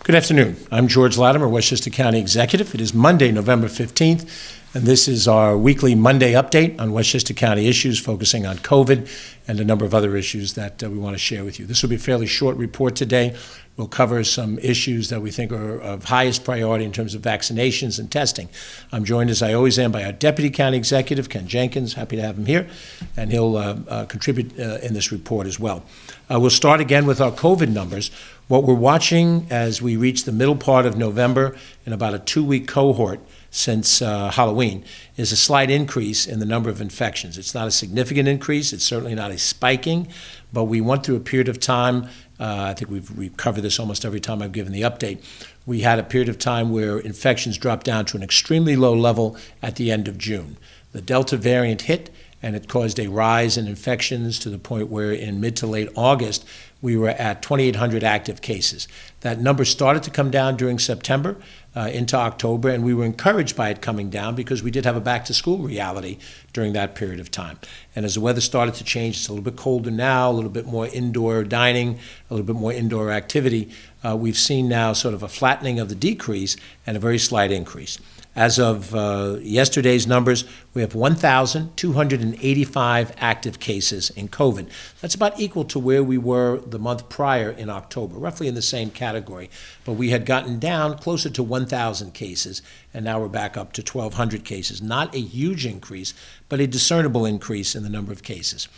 Good afternoon. I'm George Latimer, Westchester County Executive. It is Monday, November 15th, and this is our weekly Monday update on Westchester County issues focusing on COVID and a number of other issues that we want to share with you. This will be a fairly short report today. We'll cover some issues that we think are of highest priority in terms of vaccinations and testing. I'm joined, as I always am, by our Deputy County Executive, Ken Jenkins. Happy to have him here, and he'll contribute in this report as well. We'll start again with our COVID numbers. What we're watching as we reach the middle part of November in about a 2-week cohort since Halloween is a slight increase in the number of infections. It's not a significant increase. It's certainly not a spiking, but we went through a period of time. I think we've covered this almost every time I've given the update. We had a period of time where infections dropped down to an extremely low level at the end of June. The Delta variant hit, and it caused a rise in infections to the point where in mid to late August, we were at 2,800 active cases. That number started to come down during September into October, and we were encouraged by it coming down because we did have a back-to-school reality during that period of time. And as the weather started to change, it's a little bit colder now, a little bit more indoor dining, a little bit more indoor activity. We've seen now sort of a flattening of the decrease and a very slight increase. As of yesterday's numbers, we have 1,285 active cases in COVID. That's about equal to where we were the month prior in October, roughly in the same category. But we had gotten down closer to 1,000 cases, and now we're back up to 1,200 cases. Not a huge increase, but a discernible increase in the number of cases.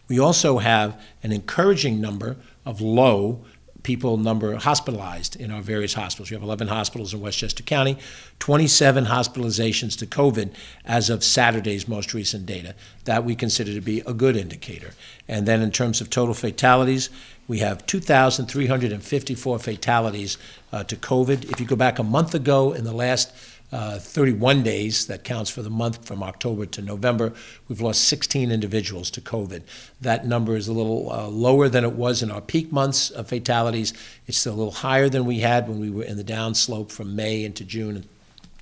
We also have an encouraging number of low number hospitalized in our various hospitals. We have 11 hospitals in Westchester County, 27 hospitalizations to COVID as of Saturday's most recent data. That we consider to be a good indicator. And then in terms of total fatalities, we have 2,354 fatalities to COVID. If you go back a month ago, in the last 31 days, that counts for the month from October to November, we've lost 16 individuals to COVID. That number is a little lower than it was in our peak months of fatalities. It's still a little higher than we had when we were in the downslope from May into June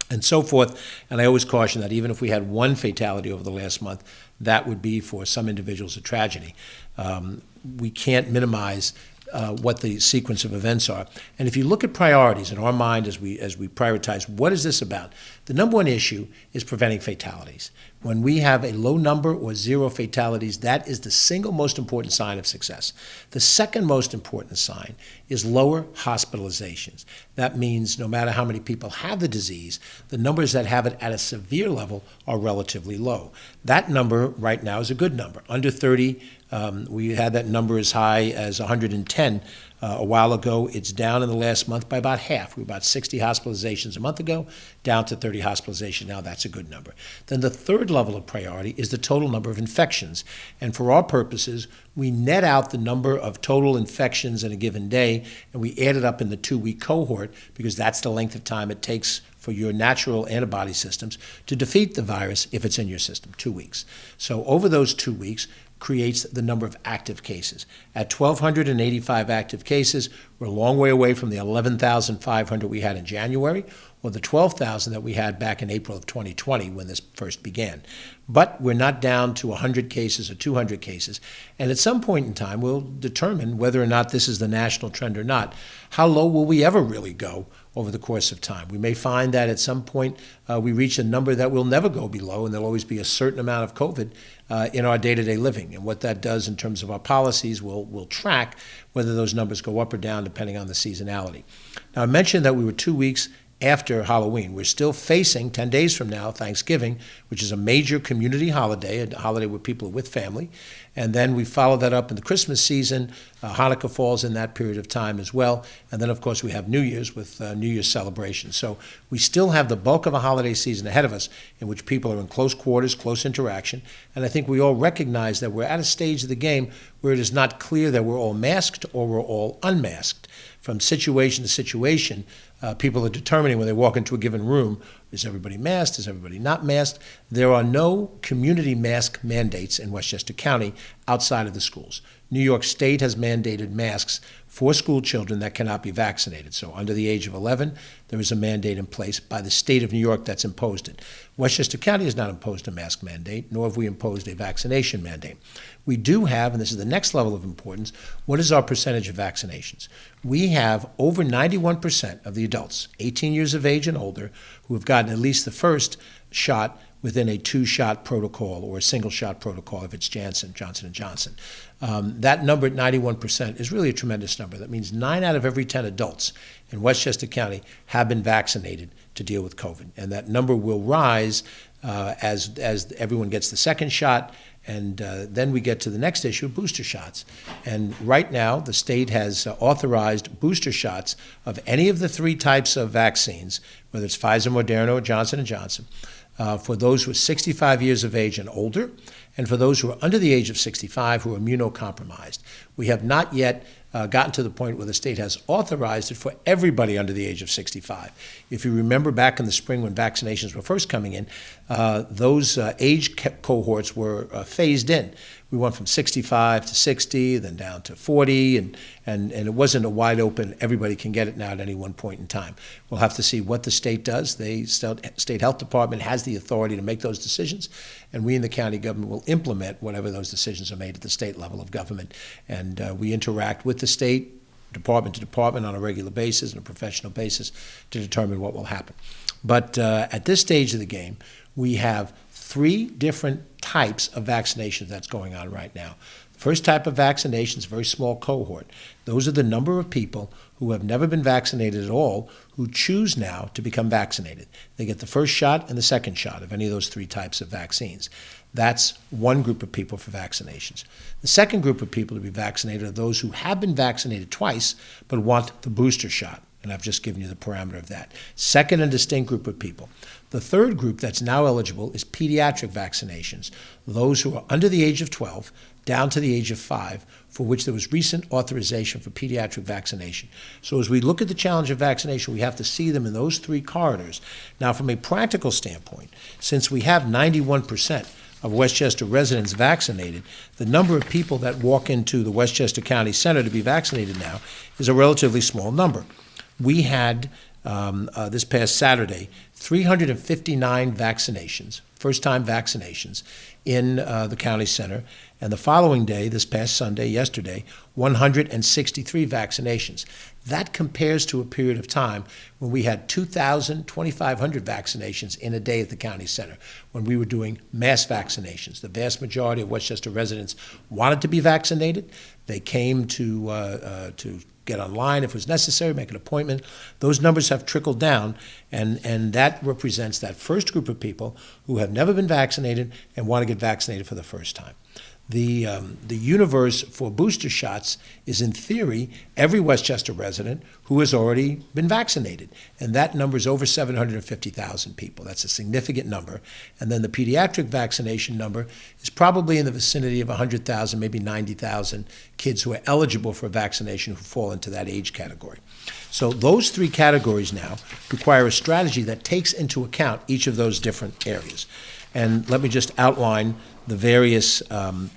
and so forth. And I always caution that even if we had one fatality over the last month, that would be for some individuals a tragedy. We can't minimize what the sequence of events are. And if you look at priorities in our mind as we prioritize, what is this about? The number one issue is preventing fatalities. When we have a low number or zero fatalities, that is the single most important sign of success. The second most important sign is lower hospitalizations. That means no matter how many people have the disease, the numbers that have it at a severe level are relatively low. That number right now is a good number. Under 30, we had that number as high as 110 a while ago. It's down in the last month by about half. We were about 60 hospitalizations a month ago, down to 30 hospitalizations now. That's a good number. Then the third level of priority is the total number of infections. And for our purposes, we net out the number of total infections in a given day, and we add it up in the 2-week cohort because that's the length of time it takes for your natural antibody systems to defeat the virus if it's in your system, 2 weeks. So over those 2 weeks, creates the number of active cases. At 1,285 active cases, we're a long way away from the 11,500 we had in January or the 12,000 that we had back in April of 2020 when this first began. But we're not down to 100 cases or 200 cases. And at some point in time, we'll determine whether or not this is the national trend or not. How low will we ever really go over the course of time? We may find that at some point we reach a number that will never go below, and there'll always be a certain amount of COVID in our day-to-day living. And what that does in terms of our policies, we'll track whether those numbers go up or down depending on the seasonality. Now, I mentioned that we were 2 weeks after Halloween. We're still facing, 10 days from now, Thanksgiving, which is a major community holiday, a holiday where people are with family. And then we follow that up in the Christmas season. Hanukkah falls in that period of time as well. And then, of course, we have New Year's with New Year's celebrations. So we still have the bulk of a holiday season ahead of us in which people are in close quarters, close interaction. And I think we all recognize that we're at a stage of the game where it is not clear that we're all masked or we're all unmasked. From situation to situation, people are determining when they walk into a given room, is everybody masked, is everybody not masked? There are no community mask mandates in Westchester County outside of the schools. New York State has mandated masks for school children that cannot be vaccinated. So under the age of 11, there is a mandate in place by the state of New York that's imposed it. Westchester County has not imposed a mask mandate, nor have we imposed a vaccination mandate. We do have, and this is the next level of importance, what is our percentage of vaccinations? We have over 91% of the adults, 18 years of age and older, who have gotten at least the first shot within a two-shot protocol or a single-shot protocol if it's Johnson & Johnson. That number at 91% is really a tremendous number. That means 9 out of every 10 adults in Westchester County have been vaccinated to deal with COVID. And that number will rise as everyone gets the second shot, and then we get to the next issue, booster shots. And right now, the state has authorized booster shots of any of the 3 types of vaccines, whether it's Pfizer, Moderna, or Johnson & Johnson, for those who are 65 years of age and older, and for those who are under the age of 65 who are immunocompromised. We have not yet gotten to the point where the state has authorized it for everybody under the age of 65. If you remember back in the spring when vaccinations were first coming in, those age cohorts were phased in. We went from 65 to 60, then down to 40, and it wasn't a wide open, everybody can get it now at any one point in time. We'll have to see what the state does. The state health department has the authority to make those decisions, and we in the county government will implement whatever those decisions are made at the state level of government. And we interact with the state, department to department, on a regular basis and a professional basis to determine what will happen. But at this stage of the game, we have 3 different types of vaccinations that's going on right now. The first type of vaccination is a very small cohort. Those are the number of people who have never been vaccinated at all who choose now to become vaccinated. They get the first shot and the second shot of any of those 3 types of vaccines. That's one group of people for vaccinations. The second group of people to be vaccinated are those who have been vaccinated twice but want the booster shot. And I've just given you the parameter of that. Second and distinct group of people. The third group that's now eligible is pediatric vaccinations, those who are under the age of 12 down to the age of 5, for which there was recent authorization for pediatric vaccination. So as we look at the challenge of vaccination, we have to see them in those 3 corridors. Now, from a practical standpoint, since we have 91% of Westchester residents vaccinated, the number of people that walk into the Westchester County Center to be vaccinated now is a relatively small number. We had, this past Saturday, 359 vaccinations, first-time vaccinations, in the county center. And the following day, this past Sunday, yesterday, 163 vaccinations. That compares to a period of time when we had 2,000, 2,500 vaccinations in a day at the county center, when we were doing mass vaccinations. The vast majority of Westchester residents wanted to be vaccinated. They came to get online if it was necessary, make an appointment. Those numbers have trickled down, and that represents that first group of people who have never been vaccinated and want to get vaccinated for the first time. The universe for booster shots is, in theory, every Westchester resident who has already been vaccinated. And that number is over 750,000 people. That's a significant number. And then the pediatric vaccination number is probably in the vicinity of 100,000, maybe 90,000 kids who are eligible for vaccination who fall into that age category. So those 3 categories now require a strategy that takes into account each of those different areas. And let me just outline the various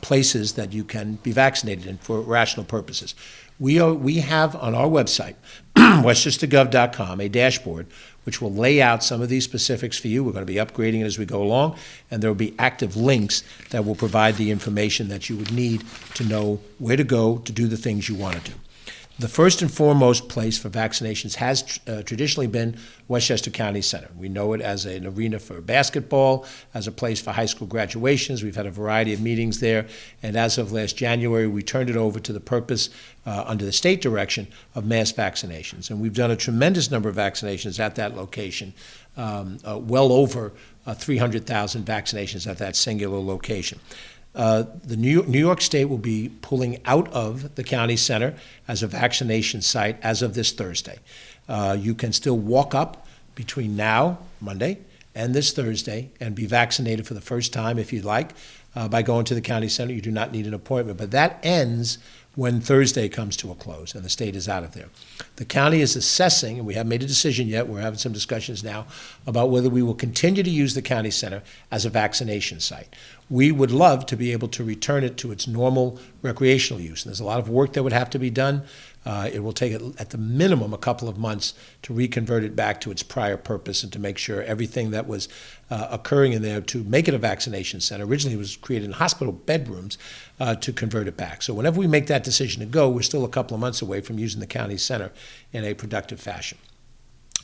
places that you can be vaccinated in for rational purposes. We have on our website, westchestergov.com, a dashboard which will lay out some of these specifics for you. We're going to be upgrading it as we go along, and there will be active links that will provide the information that you would need to know where to go to do the things you want to do. The first and foremost place for vaccinations has traditionally been Westchester County Center. We know it as an arena for basketball, as a place for high school graduations. We've had a variety of meetings there, and as of last January, we turned it over to the purpose, under the state direction, of mass vaccinations. And we've done a tremendous number of vaccinations at that location, well over 300,000 vaccinations at that singular location. The New York State will be pulling out of the county center as a vaccination site as of this Thursday. You can still walk up between now, Monday, and this Thursday and be vaccinated for the first time if you'd like by going to the county center. You do not need an appointment, but that ends when Thursday comes to a close and the state is out of there. The county is assessing, and we haven't made a decision yet, we're having some discussions now about whether we will continue to use the county center as a vaccination site. We would love to be able to return it to its normal recreational use. And there's a lot of work that would have to be done It will take, at the minimum, a couple of months to reconvert it back to its prior purpose and to make sure everything that was occurring in there to make it a vaccination center. Originally, it was created in hospital bedrooms to convert it back. So whenever we make that decision to go, we're still a couple of months away from using the county center in a productive fashion.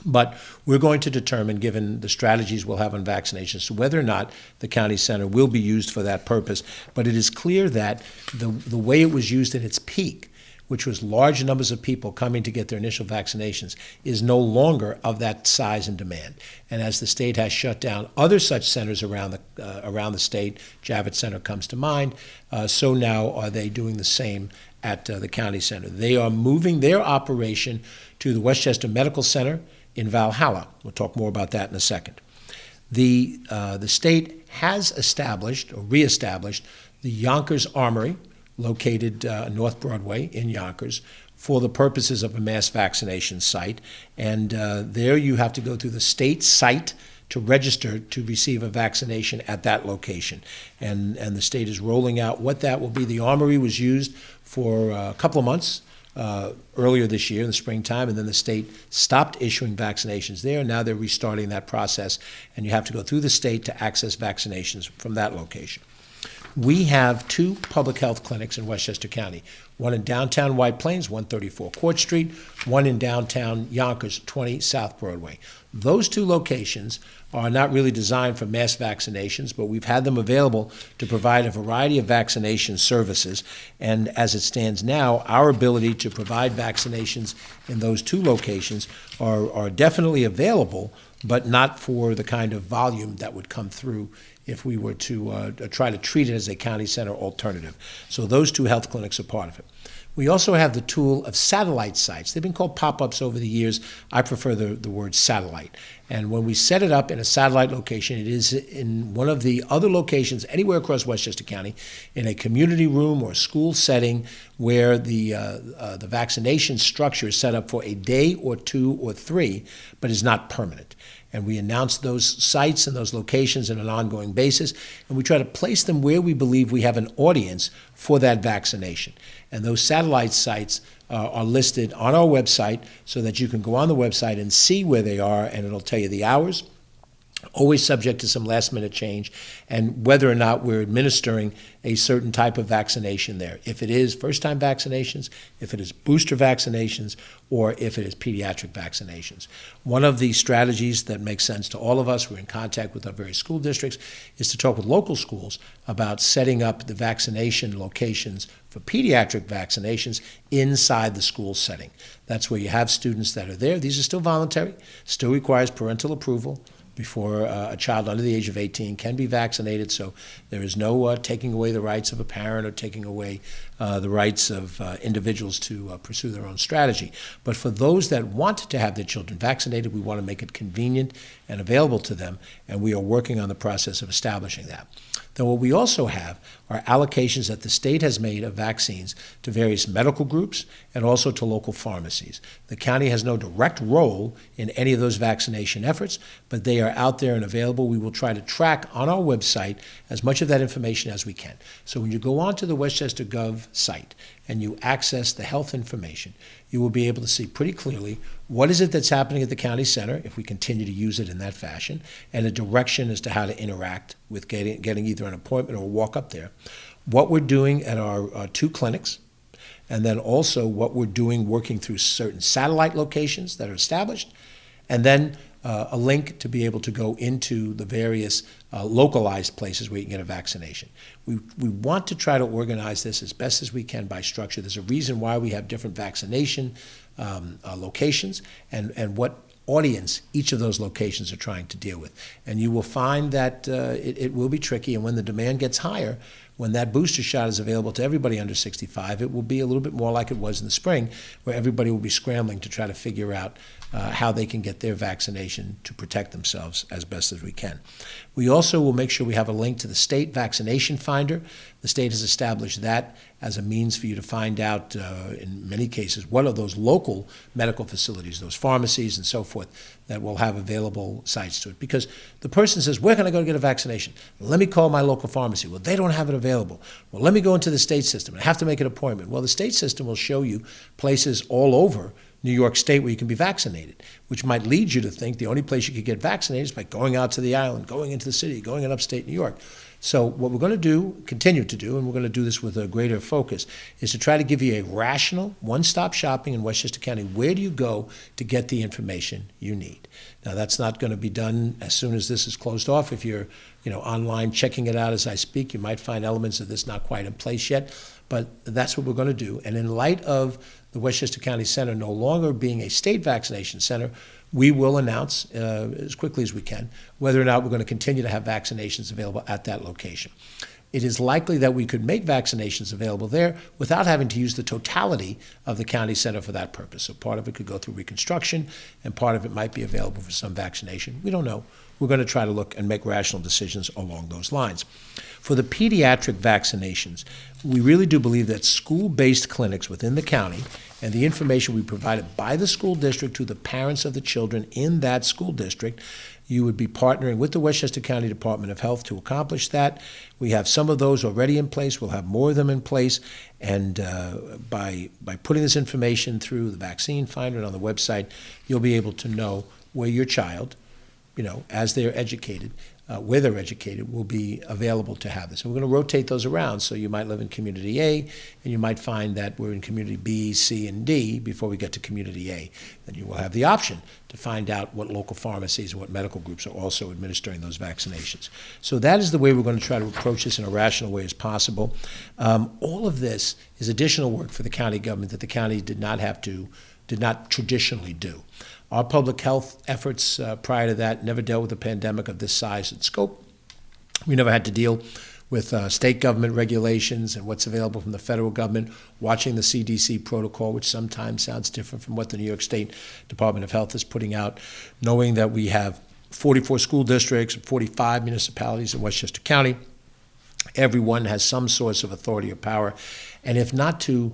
But we're going to determine, given the strategies we'll have on vaccinations, whether or not the county center will be used for that purpose. But it is clear that the way it was used at its peak, which was large numbers of people coming to get their initial vaccinations, is no longer of that size and demand. And as the state has shut down other such centers around the state, Javits Center comes to mind, so now are they doing the same at the county center. They are moving their operation to the Westchester Medical Center in Valhalla. We'll talk more about that in a second. The state has established or reestablished the Yonkers Armory, located North Broadway in Yonkers, for the purposes of a mass vaccination site. And there you have to go through the state site to register to receive a vaccination at that location. And the state is rolling out what that will be. The Armory was used for a couple of months earlier this year in the springtime, and then the state stopped issuing vaccinations there. Now they're restarting that process, and you have to go through the state to access vaccinations from that location. We have two public health clinics in Westchester County, one in downtown White Plains, 134 Court Street, one in downtown Yonkers, 20 South Broadway. Those two locations are not really designed for mass vaccinations, but we've had them available to provide a variety of vaccination services. And as it stands now, our ability to provide vaccinations in those two locations are definitely available, but not for the kind of volume that would come through if we were to try to treat it as a county center alternative. So those two health clinics are part of it. We also have the tool of satellite sites. They've been called pop-ups over the years. I prefer the word satellite. And when we set it up in a satellite location, it is in one of the other locations anywhere across Westchester County, in a community room or school setting where the vaccination structure is set up for a day or two or three, but is not permanent. And we announce those sites and those locations on an ongoing basis, and we try to place them where we believe we have an audience for that vaccination. And those satellite sites are listed on our website so that you can go on the website and see where they are, and it'll tell you the hours, always subject to some last-minute change, and whether or not we're administering a certain type of vaccination there. If it is first-time vaccinations, if it is booster vaccinations, or if it is pediatric vaccinations. One of the strategies that makes sense to all of us, we're in contact with our various school districts, is to talk with local schools about setting up the vaccination locations for pediatric vaccinations inside the school setting. That's where you have students that are there. These are still voluntary, still requires parental approval before a child under the age of 18 can be vaccinated. So there is no taking away the rights of a parent or taking away the rights of individuals to pursue their own strategy. But for those that want to have their children vaccinated, we want to make it convenient and available to them, and we are working on the process of establishing that. Then what we also have are allocations that the state has made of vaccines to various medical groups and also to local pharmacies. The county has no direct role in any of those vaccination efforts, but they are out there and available. We will try to track on our website as much of that information as we can. So when you go onto the Westchester Gov site and you access the health information, you will be able to see pretty clearly what is it that's happening at the county center, if we continue to use it in that fashion, and a direction as to how to interact with getting either an appointment or walk up there, what we're doing at our two clinics, and then also what we're doing working through certain satellite locations that are established, and then a link to be able to go into the various localized places where you can get a vaccination. We want to try to organize this as best as we can by structure. There's a reason why we have different vaccination locations and what audience each of those locations are trying to deal with. And you will find that it will be tricky, and when the demand gets higher, when that booster shot is available to everybody under 65, it will be a little bit more like it was in the spring, where everybody will be scrambling to try to figure out how they can get their vaccination to protect themselves as best as we can. We also will make sure we have a link to the state vaccination finder. The state has established that as a means for you to find out, in many cases, what are those local medical facilities, those pharmacies and so forth, that will have available sites to it. Because the person says, where can I go to get a vaccination? Let me call my local pharmacy. Well, they don't have it available. Well, let me go into the state system. I have to make an appointment. Well, the state system will show you places all over New York State where you can be vaccinated, which might lead you to think the only place you could get vaccinated is by going out to the island, going into the city, going in upstate New York. So what we're going to do, continue to do, and we're going to do this with a greater focus, is to try to give you a rational, one-stop shopping in Westchester County. Where do you go to get the information you need? Now, that's not going to be done as soon as this is closed off. If you're online checking it out as I speak, you might find elements of this not quite in place yet, but that's what we're going to do. And in light of the Westchester County Center no longer being a state vaccination center, we will announce as quickly as we can whether or not we're going to continue to have vaccinations available at that location. It is likely that we could make vaccinations available there without having to use the totality of the county center for that purpose. So part of it could go through reconstruction, and part of it might be available for some vaccination. We don't know. We're going to try to look and make rational decisions along those lines. For the pediatric vaccinations, we really do believe that school-based clinics within the county and the information we provided by the school district to the parents of the children in that school district, you would be partnering with the Westchester County Department of Health to accomplish that. We have some of those already in place. We'll have more of them in place. And by putting this information through the vaccine finder and on the website, you'll be able to know where your child, as they're educated, where they're educated, will be available to have this. And we're going to rotate those around. So you might live in Community A, and you might find that we're in Community B, C, and D before we get to Community A. Then you will have the option to find out what local pharmacies and what medical groups are also administering those vaccinations. So that is the way we're going to try to approach this in a rational way as possible. All of this is additional work for the county government that the county did not traditionally do. Our public health efforts prior to that never dealt with a pandemic of this size and scope. We never had to deal with state government regulations and what's available from the federal government, watching the CDC protocol, which sometimes sounds different from what the New York State Department of Health is putting out, knowing that we have 44 school districts, 45 municipalities in Westchester County. Everyone has some source of authority or power, and if not to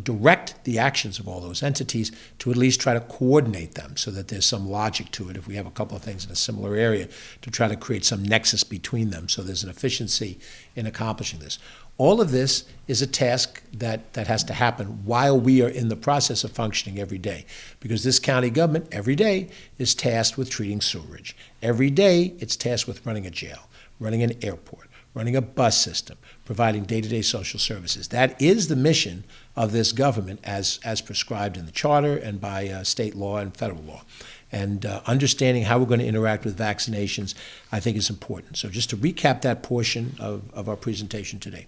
direct the actions of all those entities, to at least try to coordinate them so that there's some logic to it if we have a couple of things in a similar area, to try to create some nexus between them so there's an efficiency in accomplishing this. All of this is a task that has to happen while we are in the process of functioning every day, because this county government every day is tasked with treating sewerage. Every day it's tasked with running a jail, running an airport, running a bus system, providing day-to-day social services. That is the mission of this government as prescribed in the charter and by state law and federal law. And understanding how we're going to interact with vaccinations, I think, is important. So just to recap that portion of our presentation today,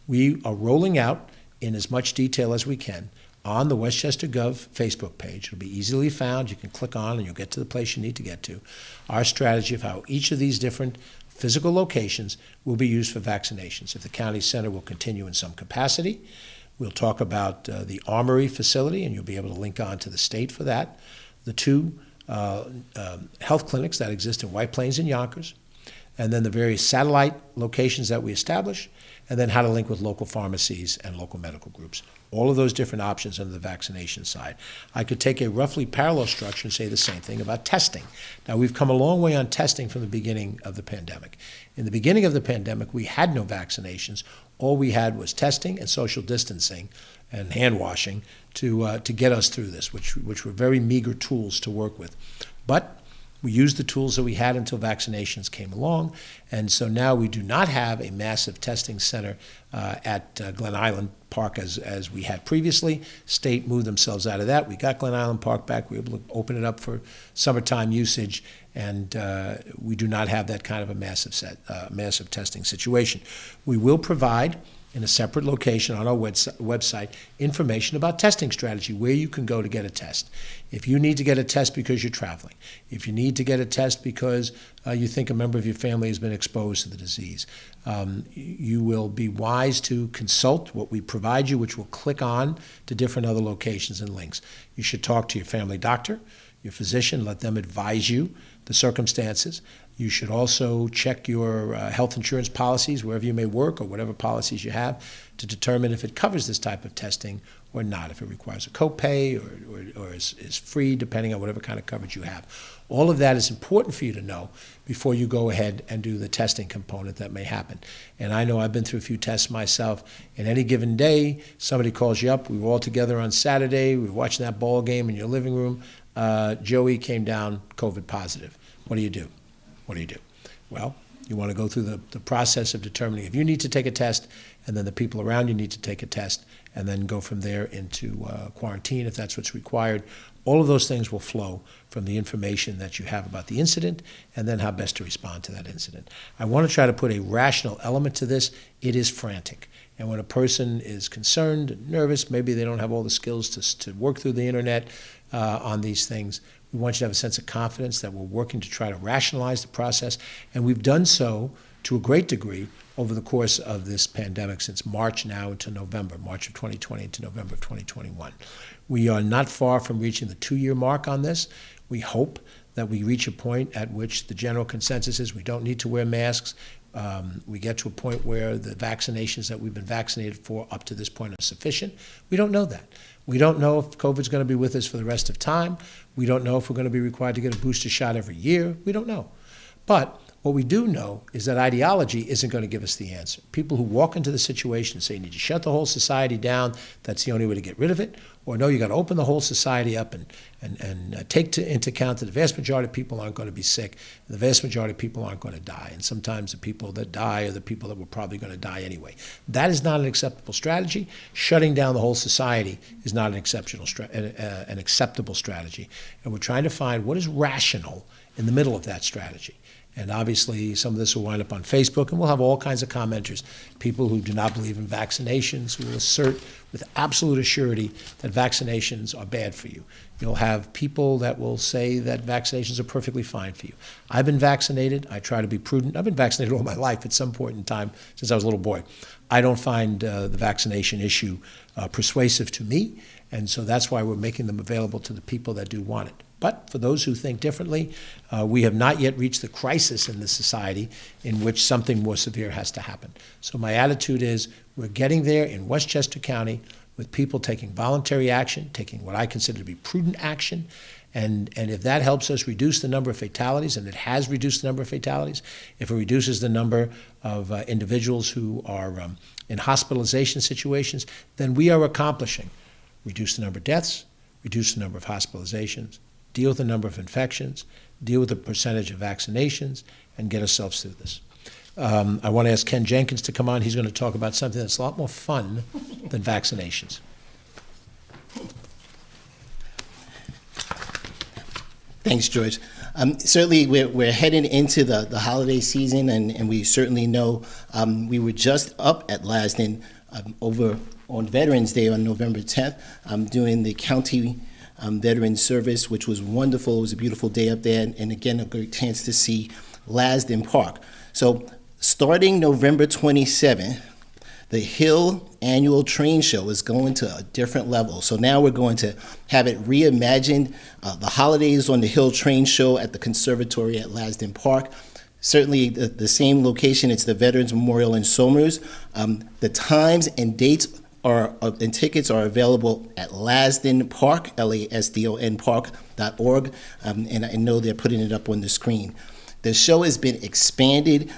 we are rolling out in as much detail as we can on the Westchester Gov Facebook page. It'll be easily found. You can click on and you'll get to the place you need to get to. Our strategy of how each of these different physical locations will be used for vaccinations. If the county center will continue in some capacity, we'll talk about the Armory facility, and you'll be able to link on to the state for that. The two health clinics that exist in White Plains and Yonkers, and then the various satellite locations that we establish, and then how to link with local pharmacies and local medical groups. All of those different options under the vaccination side. I could take a roughly parallel structure and say the same thing about testing. Now, we've come a long way on testing from the beginning of the pandemic. In the beginning of the pandemic, we had no vaccinations. All we had was testing and social distancing and hand washing to get us through this, which were very meager tools to work with. But we used the tools that we had until vaccinations came along, and so now we do not have a massive testing center at Glen Island Park as we had previously. State moved themselves out of that. We got Glen Island Park back. We were able to open it up for summertime usage, and we do not have that kind of a massive testing situation. We will provide, in a separate location on our website, information about testing strategy, where you can go to get a test. If you need to get a test because you're traveling, if you need to get a test because you think a member of your family has been exposed to the disease, you will be wise to consult what we provide you, which will click on to different other locations and links. You should talk to your family doctor, your physician, let them advise you the circumstances. You should also check your health insurance policies wherever you may work, or whatever policies you have, to determine if it covers this type of testing or not, if it requires a copay or is free, depending on whatever kind of coverage you have. All of that is important for you to know before you go ahead and do the testing component that may happen. And I know I've been through a few tests myself. In any given day, somebody calls you up. We were all together on Saturday. We were watching that ball game in your living room. Joey came down COVID positive. What do you do? What do you do? Well, you want to go through the process of determining if you need to take a test, and then the people around you need to take a test, and then go from there into quarantine if that's what's required. All of those things will flow from the information that you have about the incident and then how best to respond to that incident. I want to try to put a rational element to this. It is frantic. And when a person is concerned and nervous, maybe they don't have all the skills to work through the internet on these things, we want you to have a sense of confidence that we're working to try to rationalize the process. And we've done so to a great degree over the course of this pandemic since March now into November, March of 2020 into November of 2021. We are not far from reaching the 2-year mark on this. We hope that we reach a point at which the general consensus is we don't need to wear masks. We get to a point where the vaccinations that we've been vaccinated for up to this point are sufficient. We don't know that. We don't know if COVID's going to be with us for the rest of time. We don't know if we're going to be required to get a booster shot every year. We don't know. But what we do know is that ideology isn't going to give us the answer. People who walk into the situation and say you need to shut the whole society down, that's the only way to get rid of it, or no, you got to open the whole society up and take into account that the vast majority of people aren't going to be sick, and the vast majority of people aren't going to die, and sometimes the people that die are the people that were probably going to die anyway. That is not an acceptable strategy. Shutting down the whole society is not an acceptable strategy, and we're trying to find what is rational in the middle of that strategy. And obviously, some of this will wind up on Facebook, and we'll have all kinds of commenters, people who do not believe in vaccinations, who will assert with absolute assurity that vaccinations are bad for you. You'll have people that will say that vaccinations are perfectly fine for you. I've been vaccinated. I try to be prudent. I've been vaccinated all my life at some point in time since I was a little boy. I don't find the vaccination issue persuasive to me, and so that's why we're making them available to the people that do want it. But for those who think differently, we have not yet reached the crisis in the society in which something more severe has to happen. So my attitude is we're getting there in Westchester County with people taking voluntary action, taking what I consider to be prudent action. And if that helps us reduce the number of fatalities, and it has reduced the number of fatalities, if it reduces the number of individuals who are in hospitalization situations, then we are accomplishing. Reduce the number of deaths, reduce the number of hospitalizations, deal with the number of infections, deal with the percentage of vaccinations, and get ourselves through this. I want to ask Ken Jenkins to come on. He's going to talk about something that's a lot more fun than vaccinations. Thanks, George. Certainly, we're heading into the holiday season, and we certainly know we were just up at Lasden over on Veterans Day on November 10th doing the county veteran service, which was wonderful. It was a beautiful day up there, and again, a great chance to see Lasden Park. So starting November 27th, the Hill Annual Train Show is going to a different level. So now we're going to have it reimagined. The holidays on the Hill Train Show at the Conservatory at Lasden Park. Certainly the same location, it's the Veterans Memorial in Somers. The times and dates and tickets are available at Lasden Park, LASDON Park.org, and I know they're putting it up on the screen. The show has been expanded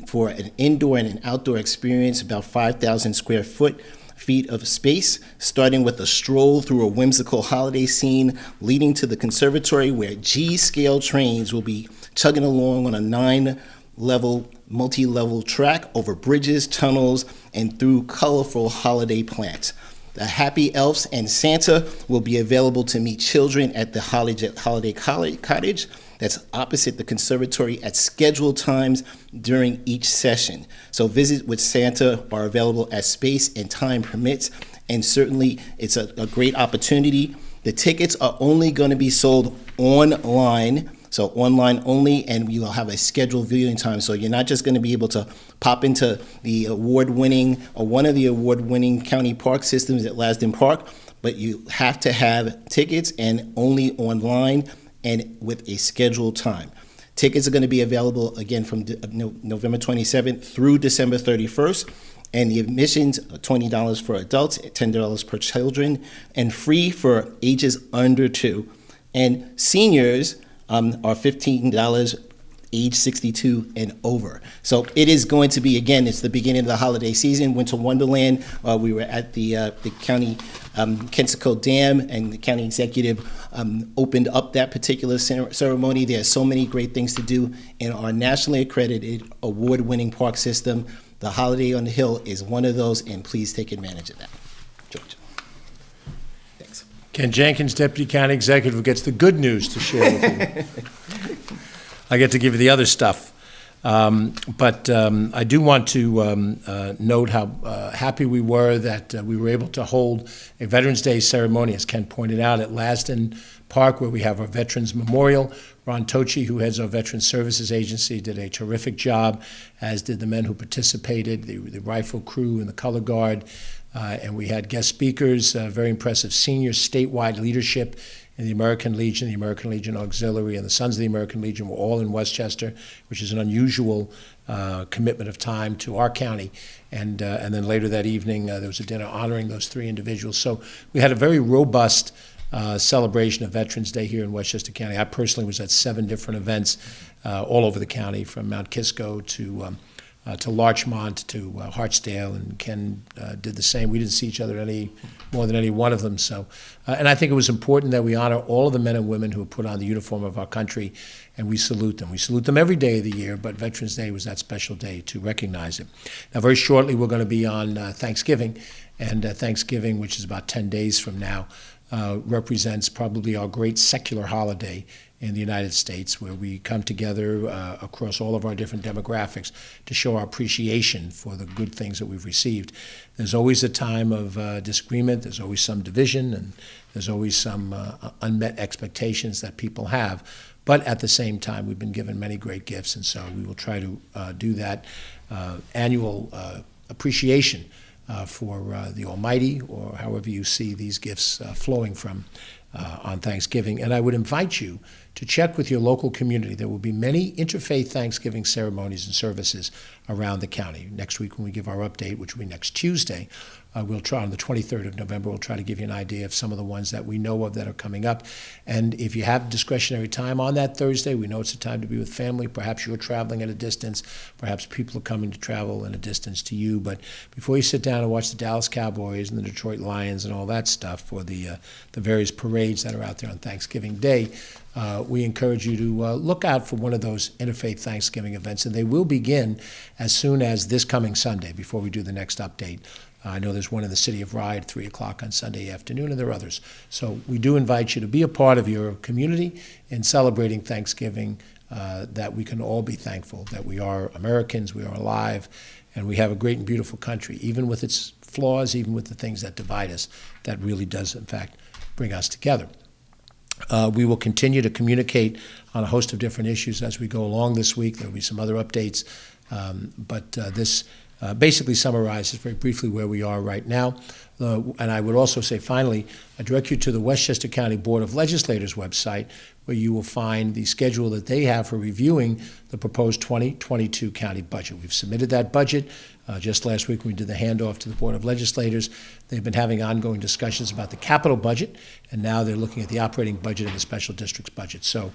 for an indoor and an outdoor experience, about 5,000 square feet of space, starting with a stroll through a whimsical holiday scene leading to the conservatory where G-scale trains will be chugging along on a 9-level, multi-level track over bridges, tunnels, and through colorful holiday plants. The Happy Elves and Santa will be available to meet children at the Holiday Cottage that's opposite the conservatory at scheduled times during each session. So visits with Santa are available as space and time permits, and certainly it's a great opportunity. The tickets are only going to be sold online, so online only, and we will have a scheduled viewing time. So you're not just going to be able to pop into the award-winning or one of the award-winning county park systems at Lasden Park, but you have to have tickets and only online and with a scheduled time. Tickets are going to be available again from November 27th through December 31st. And the admissions are $20 for adults, $10 per children, and free for ages under 2. And seniors are $15, age 62 and over. So it is going to be, again, it's the beginning of the holiday season, Winter Wonderland. We were at the county Kensico Dam, and the county executive opened up that particular ceremony. There are so many great things to do in our nationally accredited, award-winning park system. The Holiday on the Hill is one of those, and please take advantage of that. George. Thanks. Ken Jenkins, Deputy County Executive, gets the good news to share with you. I get to give you the other stuff. But I do want to note how happy we were that we were able to hold a Veterans Day ceremony, as Ken pointed out, at Lasden Park, where we have our Veterans Memorial. Ron Tochi, who heads our Veterans Services Agency, did a terrific job, as did the men who participated, the rifle crew and the color guard. And we had guest speakers, very impressive senior statewide leadership in the American Legion Auxiliary, and the Sons of the American Legion were all in Westchester, which is an unusual commitment of time to our county. And then later that evening, there was a dinner honoring those 3 individuals. So we had a very robust celebration of Veterans Day here in Westchester County. I personally was at 7 different events all over the county, from Mount Kisco to Larchmont to Hartsdale, and Ken did the same. We didn't see each other any more than any one of them. So, and I think it was important that we honor all of the men and women who put on the uniform of our country, and we salute them. We salute them every day of the year, but Veterans Day was that special day to recognize it. Now, very shortly, we're going to be on Thanksgiving, and Thanksgiving, which is about 10 days from now, represents probably our great secular holiday in the United States, where we come together across all of our different demographics to show our appreciation for the good things that we've received. There's always a time of disagreement, there's always some division, and there's always some unmet expectations that people have. But at the same time, we've been given many great gifts, and so we will try to do that annual appreciation for the Almighty, or however you see these gifts flowing from on Thanksgiving. And I would invite you to check with your local community. There will be many interfaith Thanksgiving ceremonies and services around the county. Next week, when we give our update, which will be next Tuesday, we'll try on the 23rd of November, we'll try to give you an idea of some of the ones that we know of that are coming up. And if you have discretionary time on that Thursday, we know it's a time to be with family. Perhaps you're traveling at a distance. Perhaps people are coming to travel in a distance to you. But before you sit down and watch the Dallas Cowboys and the Detroit Lions and all that stuff, or the various parades that are out there on Thanksgiving Day, we encourage you to look out for one of those interfaith Thanksgiving events, and they will begin as soon as this coming Sunday, before we do the next update. I know there's one in the city of Rye at 3 o'clock on Sunday afternoon, and there are others. So we do invite you to be a part of your community in celebrating Thanksgiving, that we can all be thankful that we are Americans, we are alive, and we have a great and beautiful country, even with its flaws, even with the things that divide us, that really does, in fact, bring us together. We will continue to communicate on a host of different issues as we go along this week. There will be some other updates, but this basically summarizes very briefly where we are right now. And I would also say, finally, I direct you to the Westchester County Board of Legislators website, where you will find the schedule that they have for reviewing the proposed 2022 county budget. We've submitted that budget. Just last week, we did the handoff to the Board of Legislators. They've been having ongoing discussions about the capital budget, and now they're looking at the operating budget and the special districts budget. So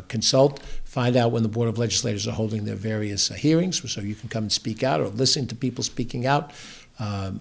consult, find out when the Board of Legislators are holding their various hearings, so you can come and speak out or listen to people speaking out.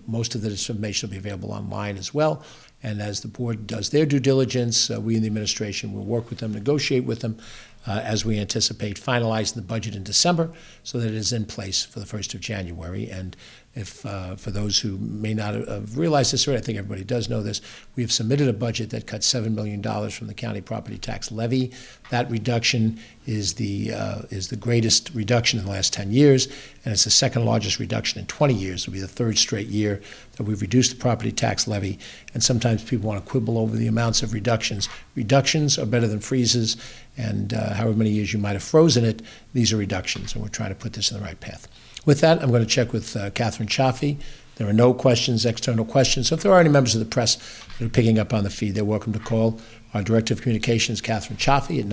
Most of this information will be available online as well. And as the board does their due diligence, we in the administration will work with them, negotiate with them, as we anticipate finalizing the budget in December, so that it is in place for the 1st of January. And if, for those who may not have realized this already, I think everybody does know this, we have submitted a budget that cuts $7 million from the county property tax levy. That reduction is the greatest reduction in the last 10 years, and it's the second largest reduction in 20 years. It'll be the 3rd straight year that we've reduced the property tax levy. And sometimes people want to quibble over the amounts of reductions. Reductions are better than freezes, and however many years you might have frozen it, these are reductions, and we're trying to put this in the right path. With that, I'm going to check with Catherine Chaffee. There are no questions, external questions. So if there are any members of the press that are picking up on the feed, they're welcome to call our Director of Communications, Catherine Chaffee, at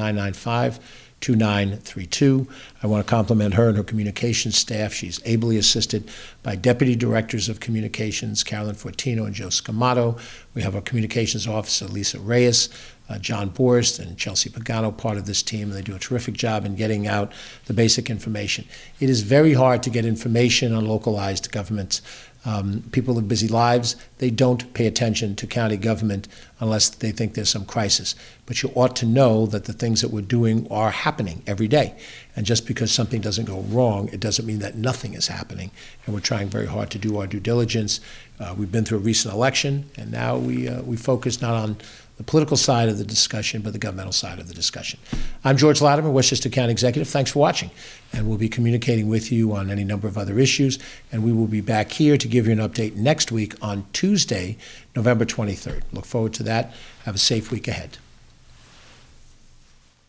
2932. I want to compliment her and her communications staff. She's ably assisted by Deputy Directors of Communications, Carolyn Fortino and Joe Scamato. We have our Communications Officer, Lisa Reyes, John Borst and Chelsea Pagano, part of this team. They do a terrific job in getting out the basic information. It is very hard to get information on localized governments. People live busy lives. They don't pay attention to county government unless they think there's some crisis. But you ought to know that the things that we're doing are happening every day. And just because something doesn't go wrong, it doesn't mean that nothing is happening. And we're trying very hard to do our due diligence. We've been through a recent election, and now we focus not on the political side of the discussion, but the governmental side of the discussion. I'm George Latimer, Westchester County Executive. Thanks for watching. And we'll be communicating with you on any number of other issues. And we will be back here to give you an update next week on Tuesday, November 23rd. Look forward to that. Have a safe week ahead.